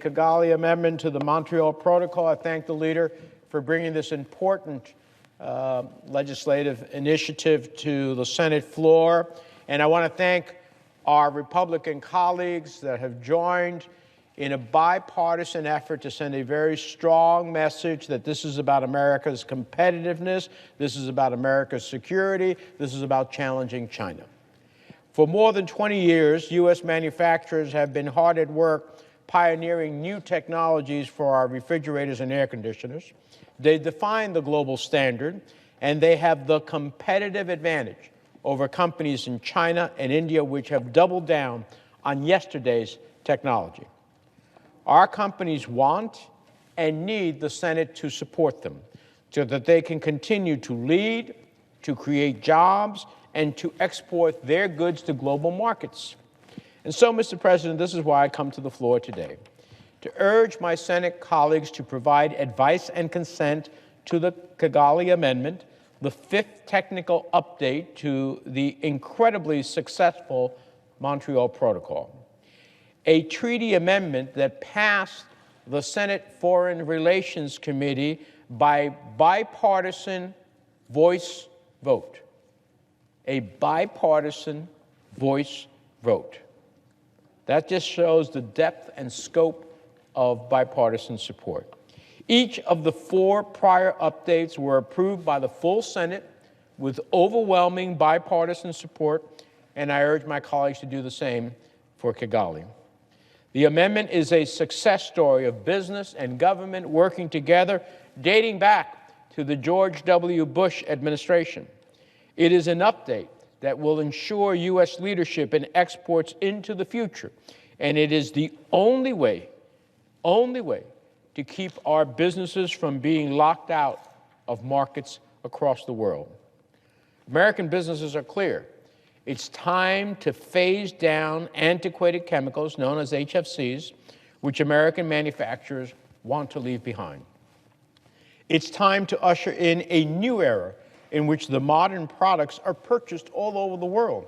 Kigali Amendment to the Montreal Protocol. I thank the leader for bringing this important legislative initiative to the Senate floor. And I want to thank our Republican colleagues that have joined in a bipartisan effort to send a very strong message that this is about America's competitiveness, this is about America's security, this is about challenging China. For more than 20 years, U.S. manufacturers have been hard at work pioneering new technologies for our refrigerators and air conditioners. They define the global standard, and they have the competitive advantage over companies in China and India, which have doubled down on yesterday's technology. Our companies want and need the Senate to support them so that they can continue to lead, to create jobs, and to export their goods to global markets. And so, Mr. President, this is why I come to the floor today, to urge my Senate colleagues to provide advice and consent to the Kigali Amendment, the fifth technical update to the incredibly successful Montreal Protocol, a treaty amendment that passed the Senate Foreign Relations Committee by bipartisan voice vote. A bipartisan voice vote. That just shows the depth and scope of bipartisan support. Each of the four prior updates were approved by the full Senate with overwhelming bipartisan support, and I urge my colleagues to do the same for Kigali. The amendment is a success story of business and government working together dating back to the George W. Bush administration. It is an update that will ensure U.S. leadership in exports into the future, and it is the only way to keep our businesses from being locked out of markets across the world. American businesses are clear. It's time to phase down antiquated chemicals known as HFCs, which American manufacturers want to leave behind. It's time to usher in a new era in which the modern products are purchased all over the world.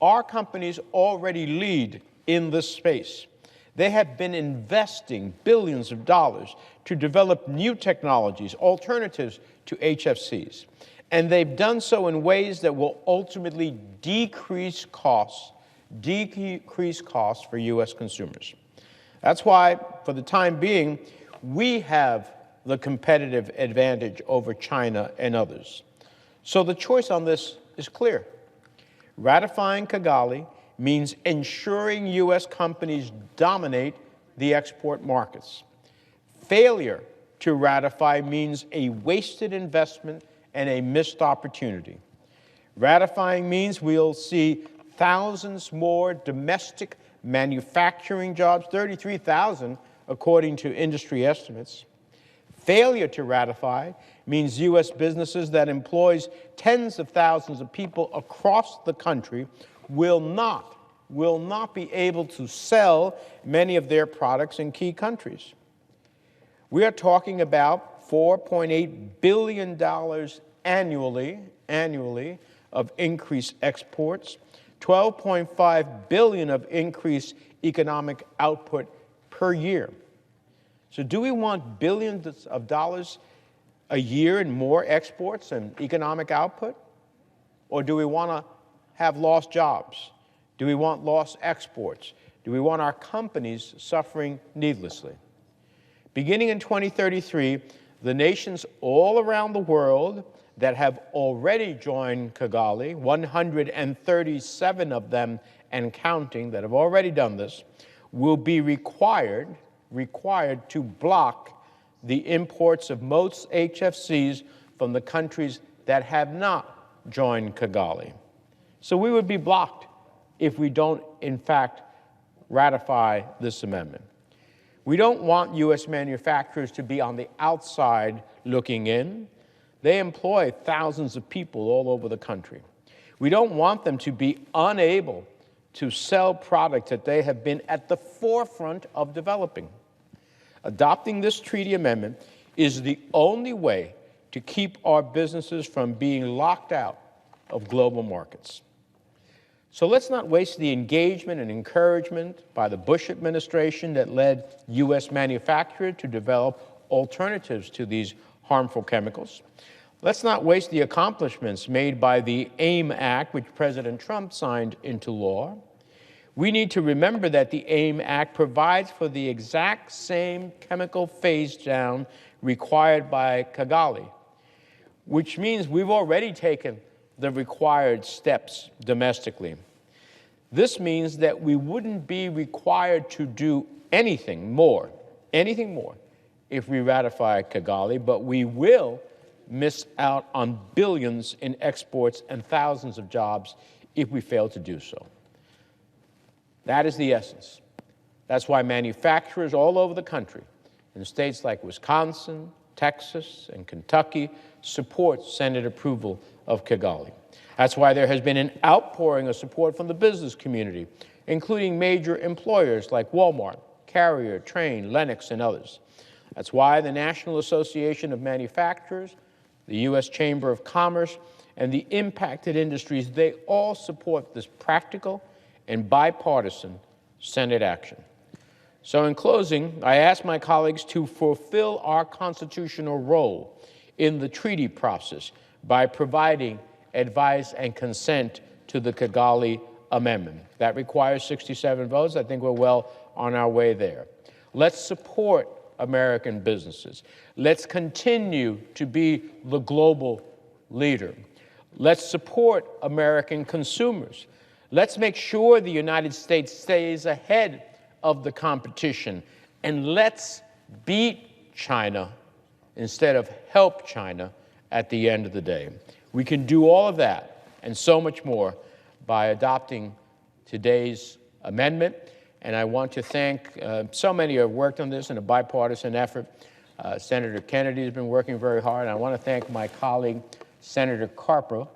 Our companies already lead in this space. They have been investing billions of dollars to develop new technologies, alternatives to HFCs. And they've done so in ways that will ultimately decrease costs for U.S. consumers. That's why, for the time being, we have the competitive advantage over China and others. So the choice on this is clear. Ratifying Kigali means ensuring U.S. companies dominate the export markets. Failure to ratify means a wasted investment and a missed opportunity. Ratifying means we'll see thousands more domestic manufacturing jobs, 33,000 according to industry estimates. Failure to ratify means U.S. businesses that employs tens of thousands of people across the country will not be able to sell many of their products in key countries. We are talking about $4.8 billion annually of increased exports, $12.5 billion of increased economic output per year. So do we want billions of dollars a year in more exports and economic output? Or do we want to have lost jobs? Do we want lost exports? Do we want our companies suffering needlessly? Beginning in 2033, the nations all around the world that have already joined Kigali, 137 of them and counting that have already done this, will be required to block the imports of most HFCs from the countries that have not joined Kigali. So we would be blocked if we don't, in fact, ratify this amendment. We don't want U.S. manufacturers to be on the outside looking in. They employ thousands of people all over the country. We don't want them to be unable to sell products that they have been at the forefront of developing. Adopting this treaty amendment is the only way to keep our businesses from being locked out of global markets. So let's not waste the engagement and encouragement by the Bush administration that led U.S. manufacturers to develop alternatives to these harmful chemicals. Let's not waste the accomplishments made by the AIM Act, which President Trump signed into law. We need to remember that the AIM Act provides for the exact same chemical phase down required by Kigali, which means we've already taken the required steps domestically. This means that we wouldn't be required to do anything more, if we ratify Kigali, but we will miss out on billions in exports and thousands of jobs if we fail to do so. That is the essence. That's why manufacturers all over the country, in states like Wisconsin, Texas, and Kentucky, support Senate approval of Kigali. That's why there has been an outpouring of support from the business community, including major employers like Walmart, Carrier, Train, Lennox, and others. That's why the National Association of Manufacturers, the U.S. Chamber of Commerce, and the impacted industries, they all support this practical and bipartisan Senate action. So in closing, I ask my colleagues to fulfill our constitutional role in the treaty process by providing advice and consent to the Kigali Amendment. That requires 67 votes. I think we're well on our way there. Let's support American businesses. Let's continue to be the global leader. Let's support American consumers. Let's make sure the United States stays ahead of the competition, and let's beat China instead of help China at the end of the day. We can do all of that and so much more by adopting today's amendment. And I want to thank so many who have worked on this in a bipartisan effort. Senator Kennedy has been working very hard. And I want to thank my colleague, Senator Carper,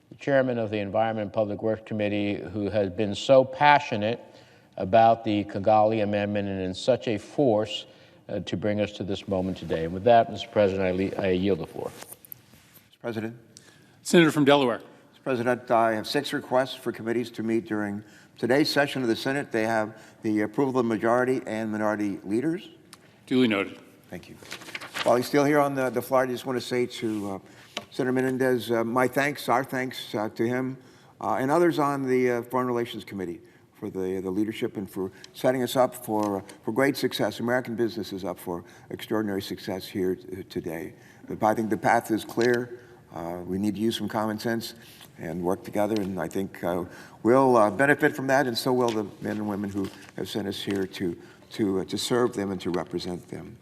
the chairman of the Environment and Public Works Committee, who has been so passionate about the Kigali Amendment and in such a force to bring us to this moment today. And with that, Mr. President, I yield the floor. Mr. President. Senator from Delaware. Mr. President, I have 6 requests for committees to meet during today's session of the Senate. They have the approval of the majority and minority leaders. Duly noted. Thank you. While he's still here on the floor, I just want to say to Senator Menendez, my thanks, our thanks to him and others on the Foreign Relations Committee for the leadership and for setting us up for great success. American business is up for extraordinary success here today. But I think the path is clear. We need to use some common sense and work together, and I think we'll benefit from that, and so will the men and women who have sent us here to serve them and to represent them.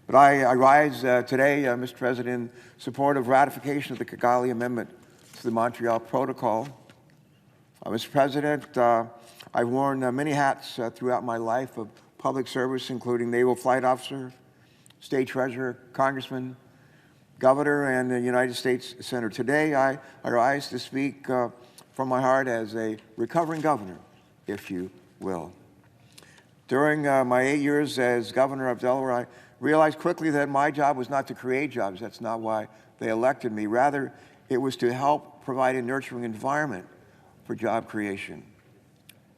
But I rise today, Mr. President, in support of ratification of the Kigali Amendment to the Montreal Protocol. Mr. President, I've worn many hats throughout my life of public service, including naval flight officer, state treasurer, congressman, governor, and the United States Senator. Today, I rise to speak from my heart as a recovering governor, if you will. During my 8 years as governor of Delaware, I realized quickly that my job was not to create jobs. That's not why they elected me. Rather, it was to help provide a nurturing environment for job creation,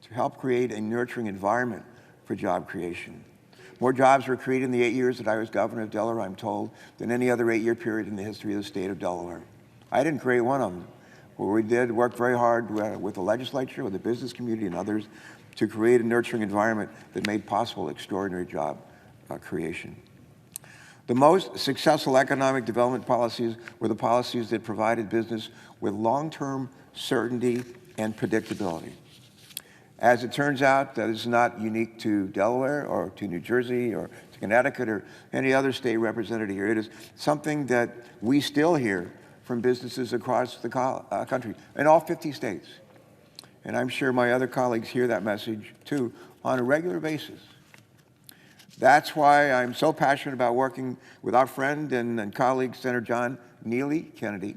to help create a nurturing environment for job creation. More jobs were created in the 8 years that I was governor of Delaware, I'm told, than any other 8-year period in the history of the state of Delaware. I didn't create one of them. What we did, worked very hard with the legislature, with the business community and others to create a nurturing environment that made possible extraordinary job creation. The most successful economic development policies were the policies that provided business with long-term certainty and predictability. As it turns out, that is not unique to Delaware or to New Jersey or to Connecticut or any other state represented here. It is something that we still hear from businesses across the country, in all 50 states. And I'm sure my other colleagues hear that message, too, on a regular basis. That's why I'm so passionate about working with our friend and colleague, Senator John Neely Kennedy,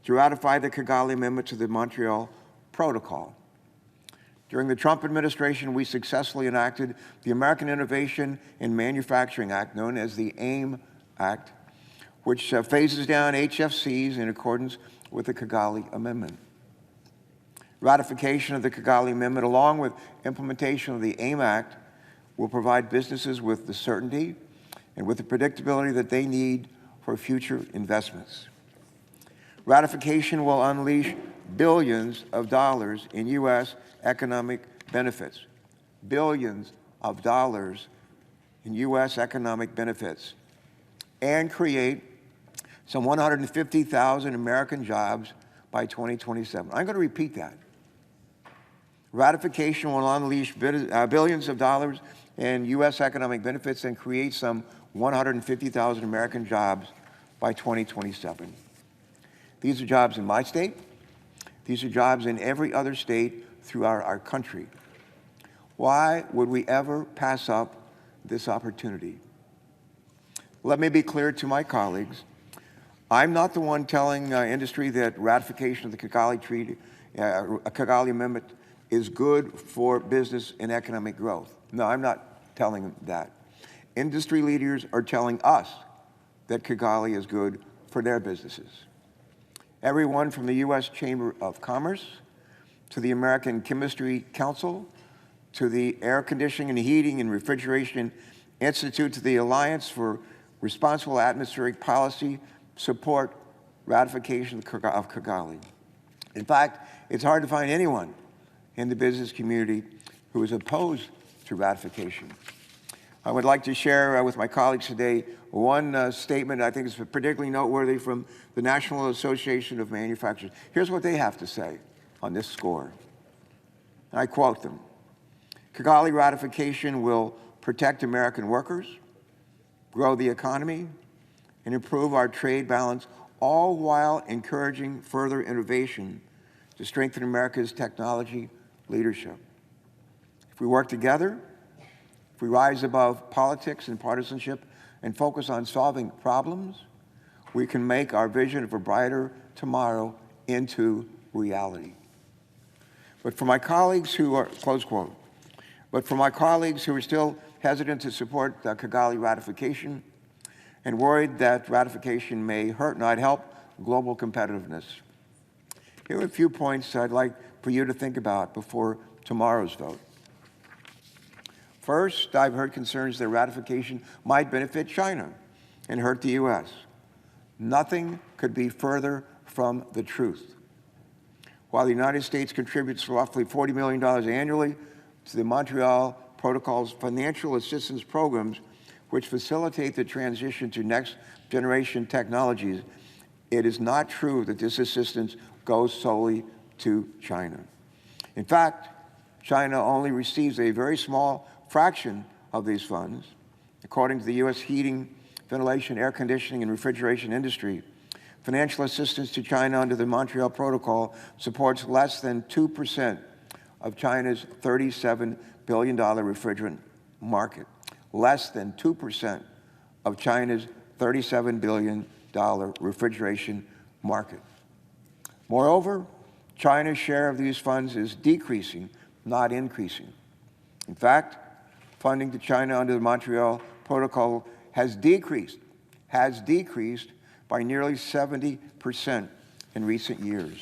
to ratify the Kigali Amendment to the Montreal Protocol. During the Trump administration, we successfully enacted the American Innovation and Manufacturing Act, known as the AIM Act, which phases down HFCs in accordance with the Kigali Amendment. Ratification of the Kigali Amendment, along with implementation of the AIM Act, will provide businesses with the certainty and with the predictability that they need for future investments. Ratification will unleash billions of dollars in U.S. economic benefits. Billions of dollars in U.S. economic benefits, and create some 150,000 American jobs by 2027. I'm going to repeat that. Ratification will unleash billions of dollars in U.S. economic benefits and create some 150,000 American jobs by 2027. These are jobs in my state. These are jobs in every other state throughout our country. Why would we ever pass up this opportunity? Let me be clear to my colleagues. I'm not the one telling industry that ratification of the Kigali Amendment is good for business and economic growth. No, I'm not telling them that. Industry leaders are telling us that Kigali is good for their businesses. Everyone from the U.S. Chamber of Commerce to the American Chemistry Council to the Air Conditioning and Heating and Refrigeration Institute to the Alliance for Responsible Atmospheric Policy support ratification of Kigali. In fact, it's hard to find anyone in the business community who is opposed to ratification. I would like to share with my colleagues today one statement I think is particularly noteworthy from the National Association of Manufacturers. Here's what they have to say on this score. I quote them. Kigali ratification will protect American workers, grow the economy, and improve our trade balance, all while encouraging further innovation to strengthen America's technology leadership. If we work together, if we rise above politics and partisanship and focus on solving problems, we can make our vision of a brighter tomorrow into reality. But for my colleagues who are, close quote, but for my colleagues who are still hesitant to support Kigali ratification and worried that ratification may hurt, not help, global competitiveness, here are a few points I'd like for you to think about before tomorrow's vote. First, I've heard concerns that ratification might benefit China and hurt the U.S. Nothing could be further from the truth. While the United States contributes roughly $40 million annually to the Montreal Protocol's financial assistance programs, which facilitate the transition to next-generation technologies, it is not true that this assistance goes solely to China. In fact, China only receives a very small fraction of these funds. According to the U.S. heating, ventilation, air conditioning, and refrigeration industry, financial assistance to China under the Montreal Protocol supports less than 2% of China's $37 billion refrigerant market. Less than 2% of China's $37 billion refrigeration market. Moreover, China's share of these funds is decreasing, not increasing. In fact, funding to China under the Montreal Protocol has decreased by nearly 70% in recent years.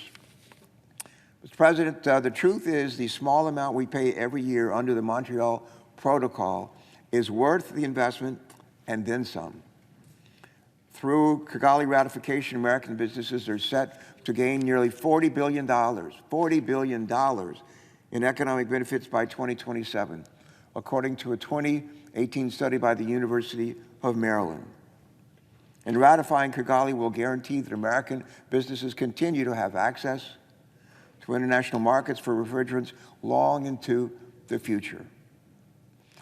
Mr. President, the truth is the small amount we pay every year under the Montreal Protocol is worth the investment and then some. Through Kigali ratification, American businesses are set to gain nearly $40 billion in economic benefits by 2027, according to a 2018 study by the University of Maryland. And ratifying Kigali will guarantee that American businesses continue to have access to international markets for refrigerants long into the future.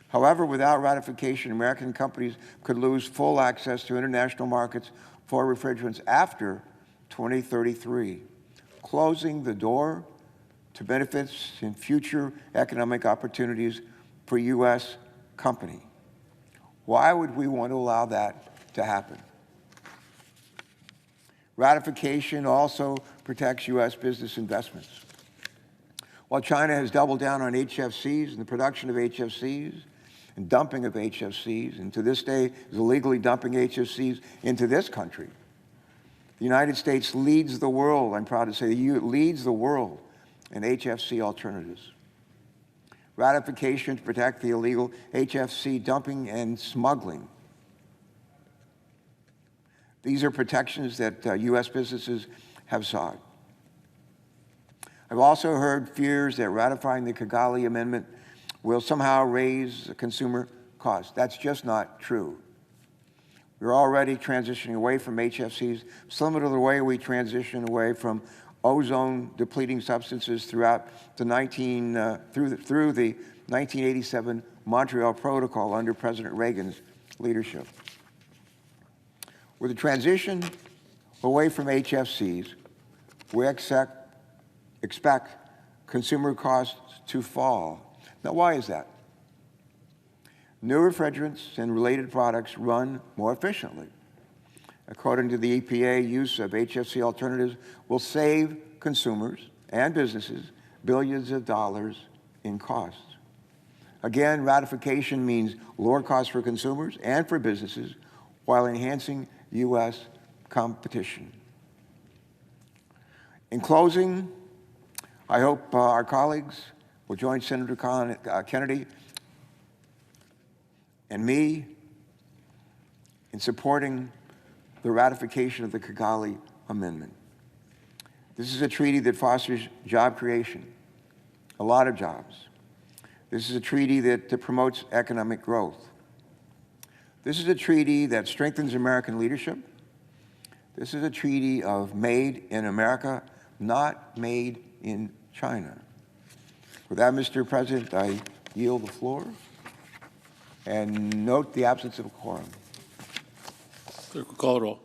However, without ratification, American companies could lose full access to international markets for refrigerants after 2033, closing the door to benefits and future economic opportunities for U.S. companies. Why would we want to allow that to happen? Ratification also protects U.S. business investments. While China has doubled down on HFCs and the production of HFCs and dumping of HFCs, and to this day is illegally dumping HFCs into this country, the United States leads the world, I'm proud to say, leads the world and HFC alternatives. Ratification to protect the illegal HFC dumping and smuggling. These are protections that U.S. businesses have sought. I've also heard fears that ratifying the Kigali Amendment will somehow raise consumer costs. That's just not true. We're already transitioning away from HFCs, similar to the way we transition away from ozone-depleting substances throughout the through the 1987 Montreal Protocol under President Reagan's leadership. With the transition away from HFCs, we expect consumer costs to fall. Now, why is that? New refrigerants and related products run more efficiently. According to the EPA, use of HFC alternatives will save consumers and businesses billions of dollars in costs. Again, ratification means lower costs for consumers and for businesses while enhancing U.S. competition. In closing, I hope our colleagues will join Senator Kennedy and me in supporting the ratification of the Kigali Amendment. This is a treaty that fosters job creation, a lot of jobs. This is a treaty that promotes economic growth. This is a treaty that strengthens American leadership. This is a treaty of made in America, not made in China. With that, Mr. President, I yield the floor and note the absence of a quorum. Clerk will call the roll.